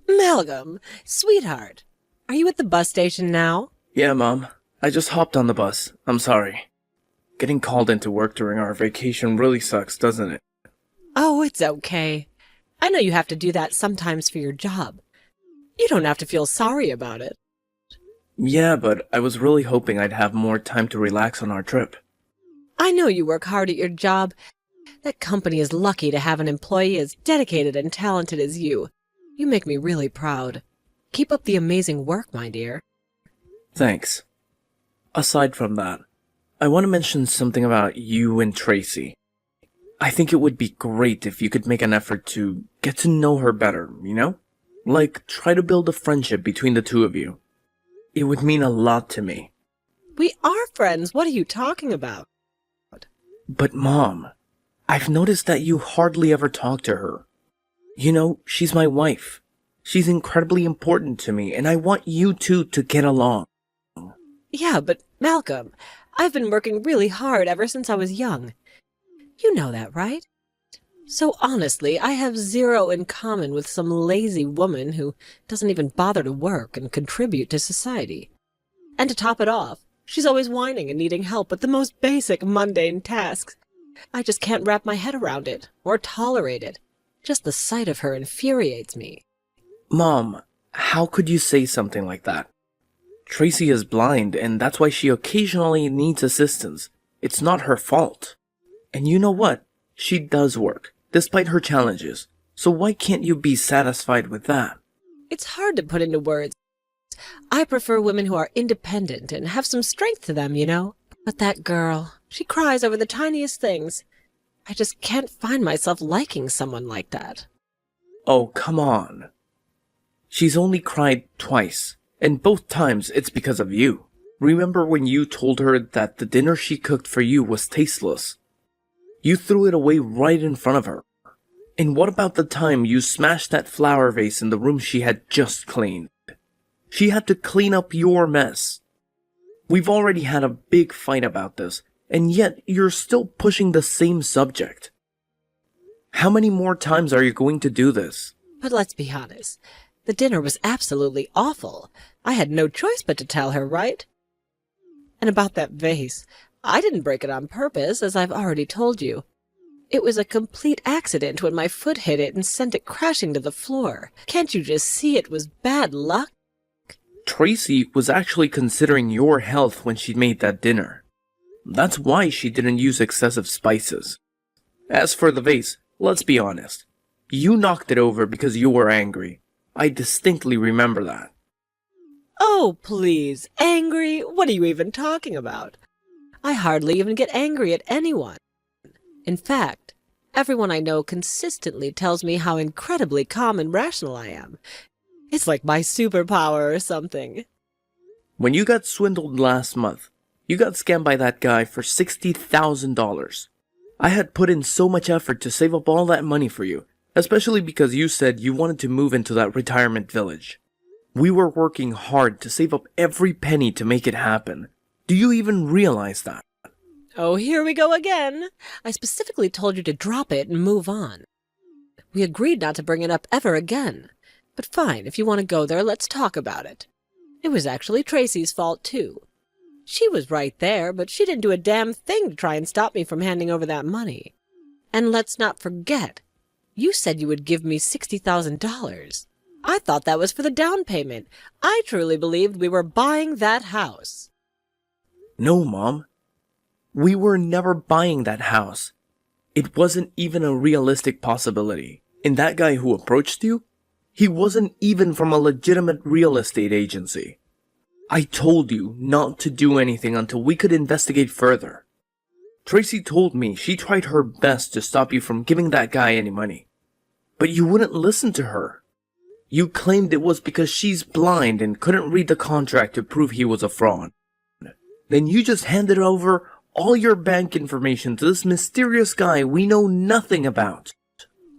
Malcolm, sweetheart, are you at the bus station now? Yeah, Mom. I just hopped on the bus. I'm sorry. Getting called into work during our vacation really sucks, doesn't it? Oh, it's okay. I know you have to do that sometimes for your job. You don't have to feel sorry about it. Yeah, but I was really hoping I'd have more time to relax on our trip. I know you work hard at your job. That company is lucky to have an employee as dedicated and talented as you. You make me really proud. Keep up the amazing work, my dear. Thanks. Aside from that, I want to mention something about you and Tracy. I think it would be great if you could make an effort to get to know her better, you know? Like, try to build a friendship between the two of you. It would mean a lot to me. We are friends. What are you talking about? But Mom, I've noticed that you hardly ever talk to her. You know, she's my wife. She's incredibly important to me, and I want you two to get along. Yeah, but Malcolm, I've been working really hard ever since I was young. You know that, right? So honestly, I have zero in common with some lazy woman who doesn't even bother to work and contribute to society. And to top it off, she's always whining and needing help with the most basic, mundane tasks. I just can't wrap my head around it, or tolerate it. Just the sight of her infuriates me. Mom, how could you say something like that? Tracy is blind, and that's why she occasionally needs assistance. It's not her fault. And you know what? She does work, despite her challenges. So why can't you be satisfied with that? It's hard to put into words. I prefer women who are independent and have some strength to them, you know? But that girl, she cries over the tiniest things. I just can't find myself liking someone like that. Oh, come on. She's only cried twice, and both times it's because of you. Remember when you told her that the dinner she cooked for you was tasteless? You threw it away right in front of her. And what about the time you smashed that flower vase in the room she had just cleaned? She had to clean up your mess. We've already had a big fight about this, and yet you're still pushing the same subject. How many more times are you going to do this? But let's be honest. The dinner was absolutely awful. I had no choice but to tell her, right? And about that vase, I didn't break it on purpose, as I've already told you. It was a complete accident when my foot hit it and sent it crashing to the floor. Can't you just see it was bad luck? Tracy was actually considering your health when she made that dinner. That's why she didn't use excessive spices. As for the vase, let's be honest. You knocked it over because you were angry. I distinctly remember that. Oh, please, angry? What are you even talking about? I hardly even get angry at anyone. In fact, everyone I know consistently tells me how incredibly calm and rational I am. It's like my superpower or something. When you got swindled last month, you got scammed by that guy for $60,000. I had put in so much effort to save up all that money for you, especially because you said you wanted to move into that retirement village. We were working hard to save up every penny to make it happen. Do you even realize that? Oh, here we go again. I specifically told you to drop it and move on. We agreed not to bring it up ever again. But fine, if you want to go there, let's talk about it. It was actually Tracy's fault, too. She was right there, but she didn't do a damn thing to try and stop me from handing over that money. And let's not forget, you said you would give me $60,000. I thought that was for the down payment. I truly believed we were buying that house. No, Mom. We were never buying that house. It wasn't even a realistic possibility. And that guy who approached you? He wasn't even from a legitimate real estate agency. I told you not to do anything until we could investigate further. Tracy told me she tried her best to stop you from giving that guy any money. But you wouldn't listen to her. You claimed it was because she's blind and couldn't read the contract to prove he was a fraud. Then you just handed over all your bank information to this mysterious guy we know nothing about.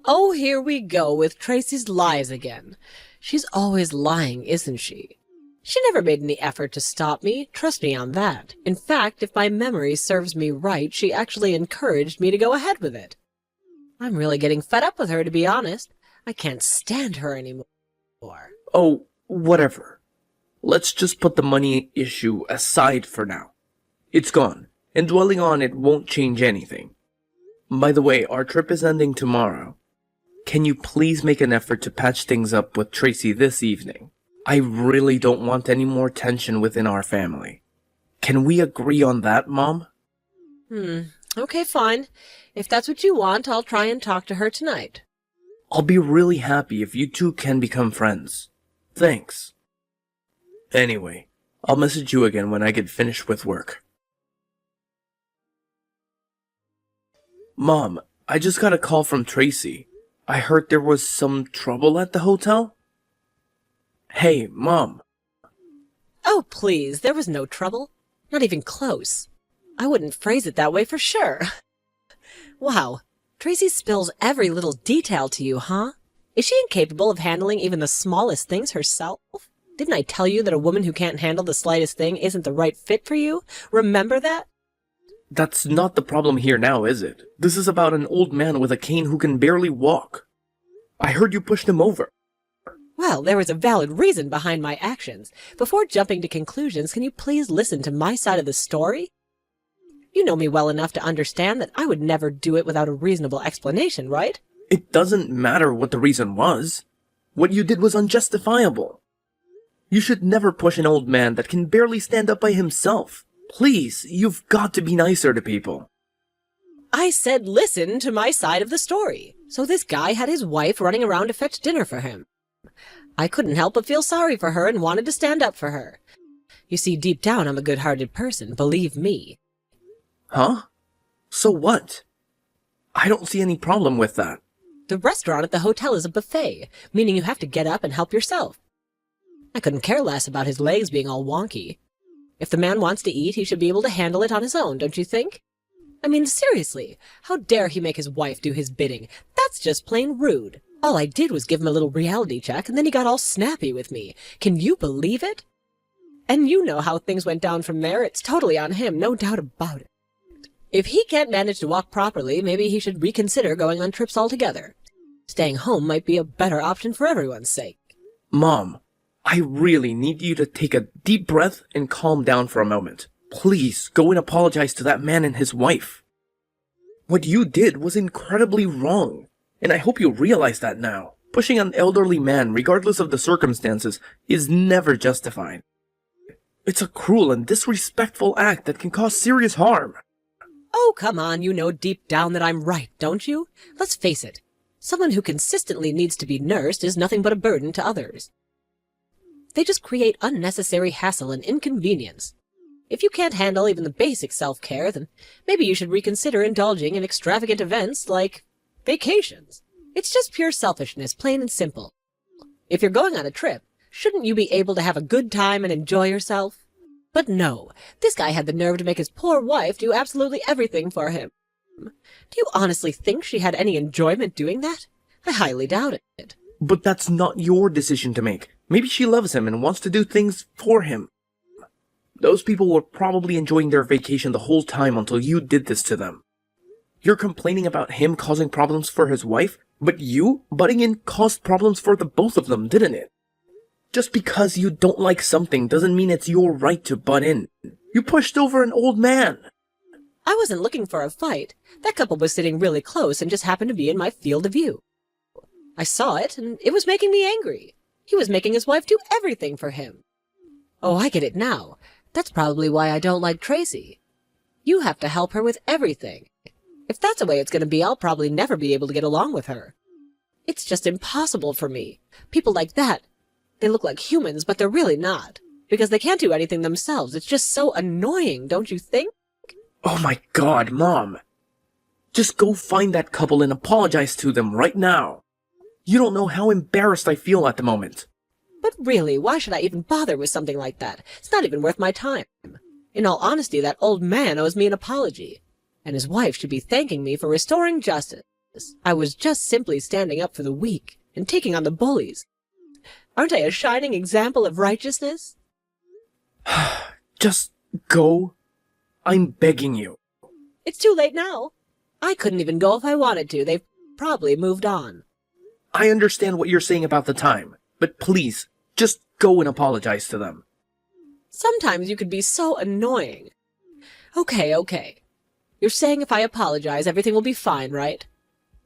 Oh, here we go with Tracy's lies again. She's always lying, isn't she? She never made any effort to stop me, trust me on that. In fact, if my memory serves me right, she actually encouraged me to go ahead with it. I'm really getting fed up with her, to be honest. I can't stand her anymore. Oh, whatever. Let's just put the money issue aside for now. It's gone, and dwelling on it won't change anything. By the way, our trip is ending tomorrow. Can you please make an effort to patch things up with Tracy this evening? I really don't want any more tension within our family. Can we agree on that, Mom? Okay, fine. If that's what you want, I'll try and talk to her tonight. I'll be really happy if you two can become friends. Thanks. Anyway, I'll message you again when I get finished with work. Mom, I just got a call from Tracy. I heard there was some trouble at the hotel. Hey, Mom. Oh, please, there was no trouble. Not even close. I wouldn't phrase it that way for sure. Wow, Tracy spills every little detail to you, huh? Is she incapable of handling even the smallest things herself? Didn't I tell you that a woman who can't handle the slightest thing isn't the right fit for you? Remember that? That's not the problem here now, is it? This is about an old man with a cane who can barely walk. I heard you pushed him over. Well, there was a valid reason behind my actions. Before jumping to conclusions, can you please listen to my side of the story? You know me well enough to understand that I would never do it without a reasonable explanation, right? It doesn't matter what the reason was. What you did was unjustifiable. You should never push an old man that can barely stand up by himself. Please, you've got to be nicer to people. I said listen to my side of the story. So this guy had his wife running around to fetch dinner for him. I couldn't help but feel sorry for her and wanted to stand up for her. You see, deep down I'm a good-hearted person, believe me. Huh? So what? I don't see any problem with that. The restaurant at the hotel is a buffet, meaning you have to get up and help yourself. I couldn't care less about his legs being all wonky. If the man wants to eat, he should be able to handle it on his own, don't you think? I mean, seriously, how dare he make his wife do his bidding? That's just plain rude. All I did was give him a little reality check, and then he got all snappy with me. Can you believe it? And you know how things went down from there. It's totally on him, no doubt about it. If he can't manage to walk properly, maybe he should reconsider going on trips altogether. Staying home might be a better option for everyone's sake. Mom, I really need you to take a deep breath and calm down for a moment. Please, go and apologize to that man and his wife. What you did was incredibly wrong, and I hope you realize that now. Pushing an elderly man, regardless of the circumstances, is never justified. It's a cruel and disrespectful act that can cause serious harm. Oh, come on, you know deep down that I'm right, don't you? Let's face it. Someone who consistently needs to be nursed is nothing but a burden to others. They just create unnecessary hassle and inconvenience. If you can't handle even the basic self-care, then maybe you should reconsider indulging in extravagant events like vacations. It's just pure selfishness, plain and simple. If you're going on a trip, shouldn't you be able to have a good time and enjoy yourself? But no, this guy had the nerve to make his poor wife do absolutely everything for him. Do you honestly think she had any enjoyment doing that? I highly doubt it. But that's not your decision to make. Maybe she loves him and wants to do things for him. Those people were probably enjoying their vacation the whole time until you did this to them. You're complaining about him causing problems for his wife, but you, butting in, caused problems for the both of them, didn't it? Just because you don't like something doesn't mean it's your right to butt in. You pushed over an old man. I wasn't looking for a fight. That couple was sitting really close and just happened to be in my field of view. I saw it, and it was making me angry. He was making his wife do everything for him. Oh, I get it now. That's probably why I don't like Tracy. You have to help her with everything. If that's the way it's going to be, I'll probably never be able to get along with her. It's just impossible for me. People like that, they look like humans, but they're really not. Because they can't do anything themselves. It's just so annoying, don't you think? Oh my God, Mom. Just go find that couple and apologize to them right now. You don't know how embarrassed I feel at the moment. But really, why should I even bother with something like that? It's not even worth my time. In all honesty, that old man owes me an apology. And his wife should be thanking me for restoring justice. I was just simply standing up for the weak and taking on the bullies. Aren't I a shining example of righteousness? Just go. I'm begging you. It's too late now. I couldn't even go if I wanted to. They've probably moved on. I understand what you're saying about the time, but please, just go and apologize to them. Sometimes you could be so annoying. Okay. You're saying if I apologize, everything will be fine, right?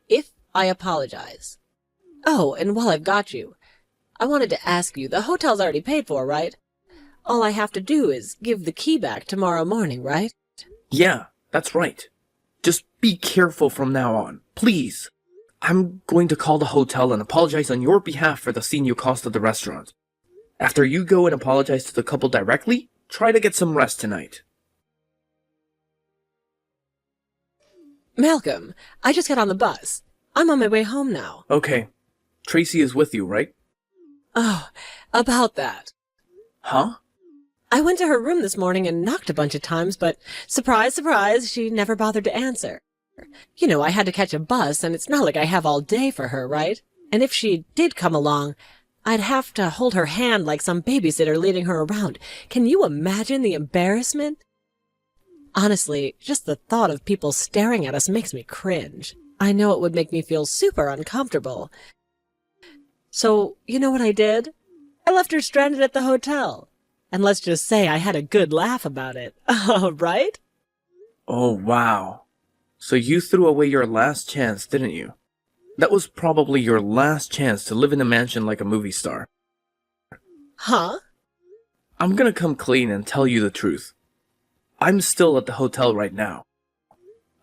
If I apologize. Oh, and while I've got you, I wanted to ask you, the hotel's already paid for, right? All I have to do is give the key back tomorrow morning, right? Yeah, that's right. Just be careful from now on, please. I'm going to call the hotel and apologize on your behalf for the scene you caused at the restaurant. After you go and apologize to the couple directly, try to get some rest tonight. Malcolm, I just got on the bus. I'm on my way home now. Okay. Tracy is with you, right? Oh, about that. Huh? I went to her room this morning and knocked a bunch of times, but surprise, surprise, she never bothered to answer. You know, I had to catch a bus, and it's not like I have all day for her, right? And if she did come along, I'd have to hold her hand like some babysitter leading her around. Can you imagine the embarrassment? Honestly, just the thought of people staring at us makes me cringe. I know it would make me feel super uncomfortable. So, you know what I did? I left her stranded at the hotel. And let's just say I had a good laugh about it. Right? Oh, wow. So you threw away your last chance, didn't you? That was probably your last chance to live in a mansion like a movie star. Huh? I'm gonna come clean and tell you the truth. I'm still at the hotel right now.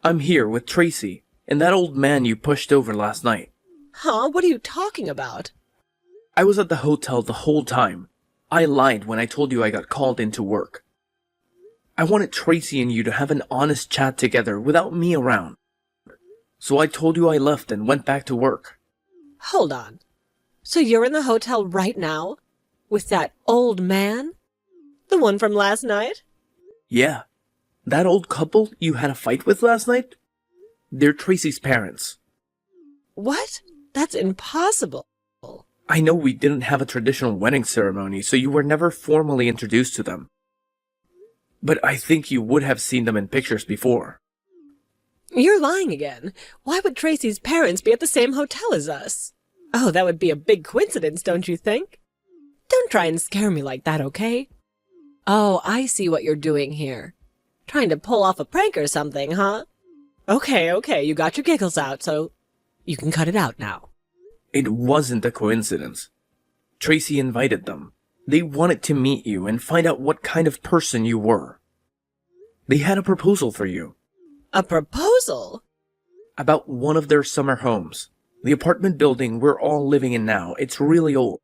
I'm here with Tracy and that old man you pushed over last night. Huh? What are you talking about? I was at the hotel the whole time. I lied when I told you I got called into work. I wanted Tracy and you to have an honest chat together without me around. So I told you I left and went back to work. Hold on. So you're in the hotel right now? With that old man? The one from last night? Yeah. That old couple you had a fight with last night? They're Tracy's parents. What? That's impossible. I know we didn't have a traditional wedding ceremony, so you were never formally introduced to them. But I think you would have seen them in pictures before. You're lying again. Why would Tracy's parents be at the same hotel as us? Oh, that would be a big coincidence, don't you think? Don't try and scare me like that, okay? Oh, I see what you're doing here. Trying to pull off a prank or something, huh? Okay, you got your giggles out, so you can cut it out now. It wasn't a coincidence. Tracy invited them. They wanted to meet you and find out what kind of person you were. They had a proposal for you. A proposal? About one of their summer homes. The apartment building we're all living in now, it's really old.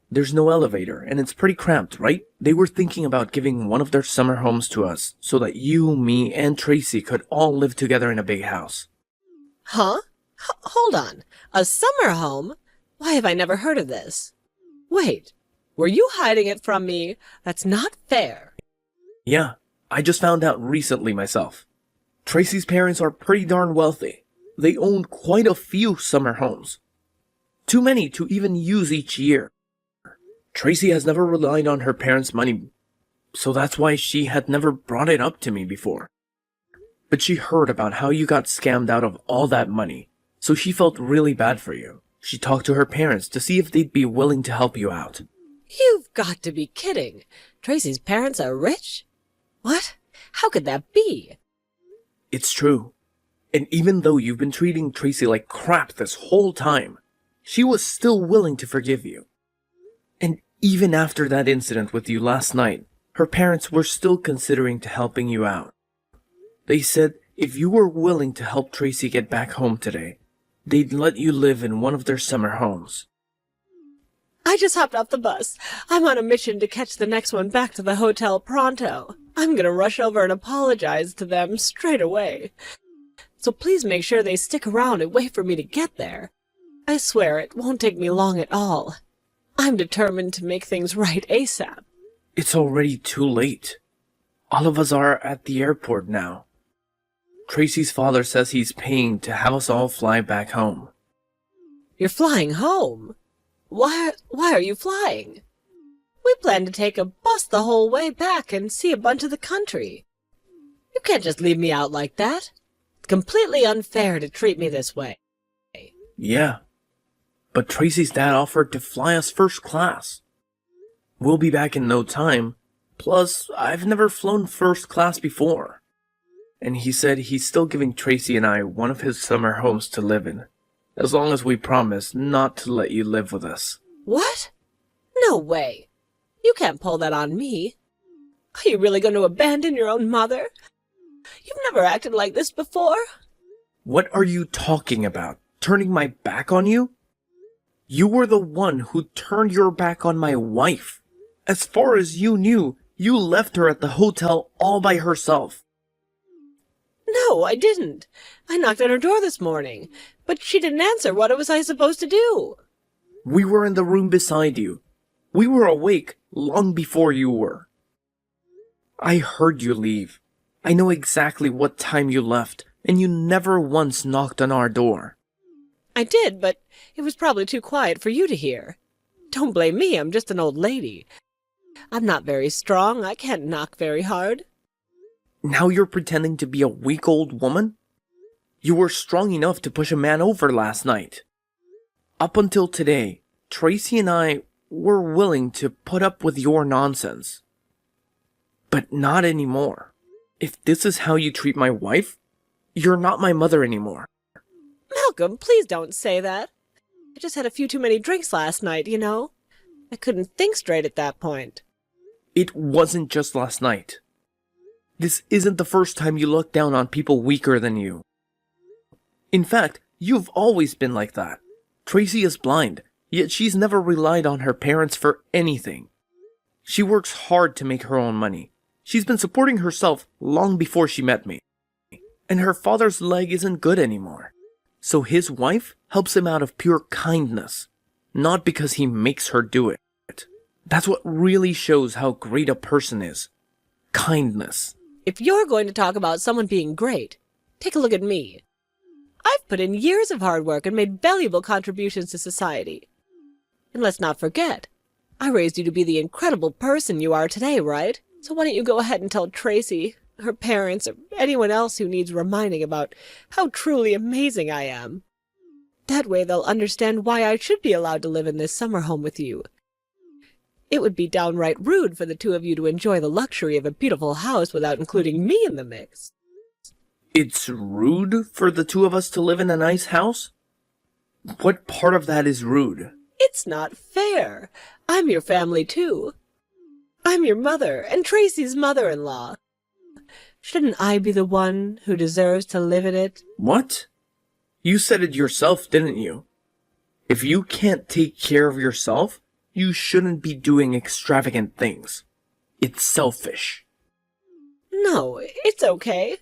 There's no elevator, and it's pretty cramped, right? They were thinking about giving one of their summer homes to us so that you, me, and Tracy could all live together in a big house. Huh? Hold on. A summer home? Why have I never heard of this? Wait, were you hiding it from me? That's not fair. Yeah, I just found out recently myself. Tracy's parents are pretty darn wealthy. They own quite a few summer homes. Too many to even use each year. Tracy has never relied on her parents' money, so that's why she had never brought it up to me before. But she heard about how you got scammed out of all that money, so she felt really bad for you. She talked to her parents to see if they'd be willing to help you out. You've got to be kidding. Tracy's parents are rich? What? How could that be? It's true. And even though you've been treating Tracy like crap this whole time, she was still willing to forgive you. And even after that incident with you last night, her parents were still considering to helping you out. They said if you were willing to help Tracy get back home today, they'd let you live in one of their summer homes. I just hopped off the bus. I'm on a mission to catch the next one back to the hotel pronto. I'm gonna rush over and apologize to them straight away. So please make sure they stick around and wait for me to get there. I swear it won't take me long at all. I'm determined to make things right ASAP. It's already too late. All of us are at the airport now. Tracy's father says he's paying to have us all fly back home. You're flying home? Why are you flying? We plan to take a bus the whole way back and see a bunch of the country. You can't just leave me out like that. It's completely unfair to treat me this way. Yeah. but Tracy's dad offered to fly us first class. We'll be back in no time, plus I've never flown first class before. And he said he's still giving Tracy and I one of his summer homes to live in, as long as we promise not to let you live with us. What? No way. You can't pull that on me. Are you really going to abandon your own mother? You've never acted like this before. What are you talking about? Turning my back on you? You were the one who turned your back on my wife. As far as you knew, you left her at the hotel all by herself. No, I didn't. I knocked on her door this morning, but she didn't answer. What was I supposed to do? We were in the room beside you. We were awake long before you were. I heard you leave. I know exactly what time you left, and you never once knocked on our door. I did, but it was probably too quiet for you to hear. Don't blame me, I'm just an old lady. I'm not very strong, I can't knock very hard. Now you're pretending to be a weak old woman? You were strong enough to push a man over last night. Up until today, Tracy and I were willing to put up with your nonsense. But not anymore. If this is how you treat my wife, you're not my mother anymore. Malcolm, please don't say that. I just had a few too many drinks last night, you know. I couldn't think straight at that point. It wasn't just last night. This isn't the first time you look down on people weaker than you. In fact, you've always been like that. Tracy is blind, yet she's never relied on her parents for anything. She works hard to make her own money. She's been supporting herself long before she met me. And her father's leg isn't good anymore. So his wife helps him out of pure kindness, not because he makes her do it. That's what really shows how great a person is. Kindness. If you're going to talk about someone being great, take a look at me. I've put in years of hard work and made valuable contributions to society. And let's not forget, I raised you to be the incredible person you are today, right? So why don't you go ahead and tell Tracy, her parents, or anyone else who needs reminding about how truly amazing I am. That way they'll understand why I should be allowed to live in this summer home with you. It would be downright rude for the two of you to enjoy the luxury of a beautiful house without including me in the mix. It's rude for the two of us to live in a nice house? What part of that is rude? It's not fair. I'm your family, too. I'm your mother and Tracy's mother-in-law. Shouldn't I be the one who deserves to live in it? What? You said it yourself, didn't you? If you can't take care of yourself, you shouldn't be doing extravagant things. It's selfish. No, it's okay.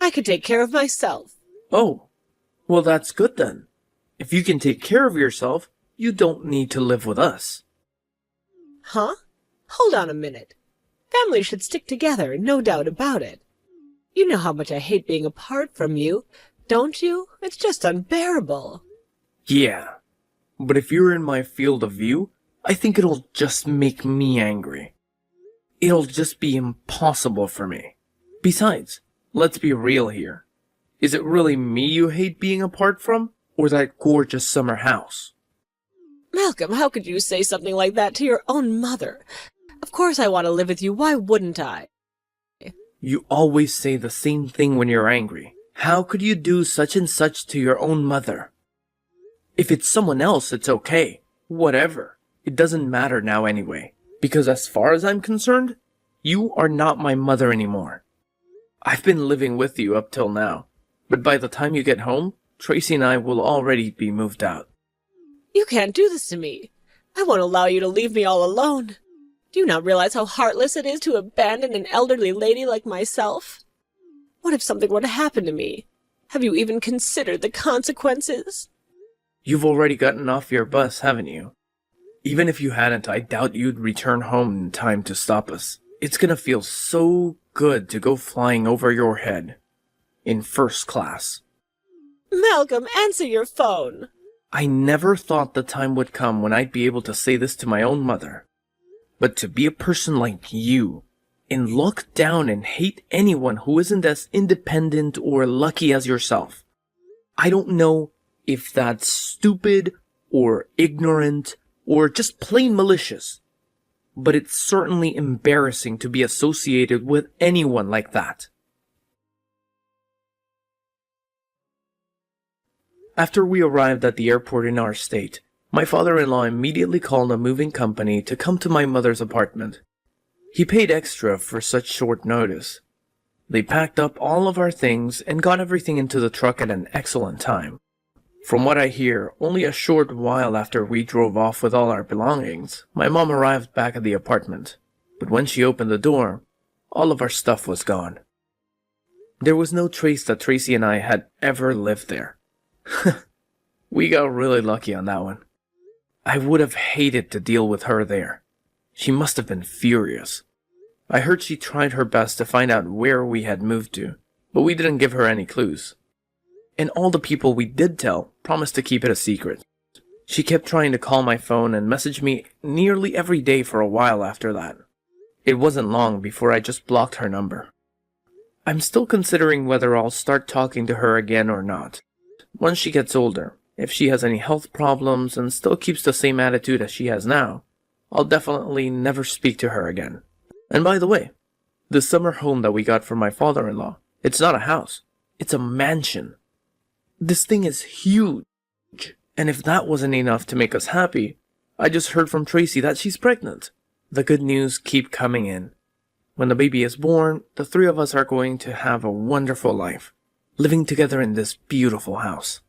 I could take care of myself. Oh, well that's good then. If you can take care of yourself, you don't need to live with us. Huh? Hold on a minute. Families should stick together, no doubt about it. You know how much I hate being apart from you, don't you? It's just unbearable. Yeah, but if you're in my field of view, I think it'll just make me angry. It'll just be impossible for me. Besides, let's be real here. Is it really me you hate being apart from, or that gorgeous summer house? Malcolm, how could you say something like that to your own mother? Of course I want to live with you, why wouldn't I? You always say the same thing when you're angry. How could you do such and such to your own mother? If it's someone else, it's okay. Whatever. It doesn't matter now anyway. Because as far as I'm concerned, you are not my mother anymore. I've been living with you up till now. But by the time you get home, Tracy and I will already be moved out. You can't do this to me. I won't allow you to leave me all alone. Do you not realize how heartless it is to abandon an elderly lady like myself? What if something were to happen to me? Have you even considered the consequences? You've already gotten off your bus, haven't you? Even if you hadn't, I doubt you'd return home in time to stop us. It's gonna feel so good to go flying over your head. In first class. Malcolm, answer your phone. I never thought the time would come when I'd be able to say this to my own mother. But to be a person like you, and look down and hate anyone who isn't as independent or lucky as yourself, I don't know if that's stupid or ignorant, or just plain malicious. But it's certainly embarrassing to be associated with anyone like that. After we arrived at the airport in our state, my father-in-law immediately called a moving company to come to my mother's apartment. He paid extra for such short notice. They packed up all of our things and got everything into the truck at an excellent time. From what I hear, only a short while after we drove off with all our belongings, my mom arrived back at the apartment. But when she opened the door, all of our stuff was gone. There was no trace that Tracy and I had ever lived there. We got really lucky on that one. I would have hated to deal with her there. She must have been furious. I heard she tried her best to find out where we had moved to, but we didn't give her any clues. And all the people we did tell promised to keep it a secret. She kept trying to call my phone and message me nearly every day for a while after that. It wasn't long before I just blocked her number. I'm still considering whether I'll start talking to her again or not. Once she gets older, if she has any health problems and still keeps the same attitude as she has now, I'll definitely never speak to her again. And by the way, the summer home that we got from my father-in-law, it's not a house, it's a mansion. This thing is huge. And if that wasn't enough to make us happy, I just heard from Tracy that she's pregnant. The good news keep coming in. When the baby is born, the three of us are going to have a wonderful life, living together in this beautiful house.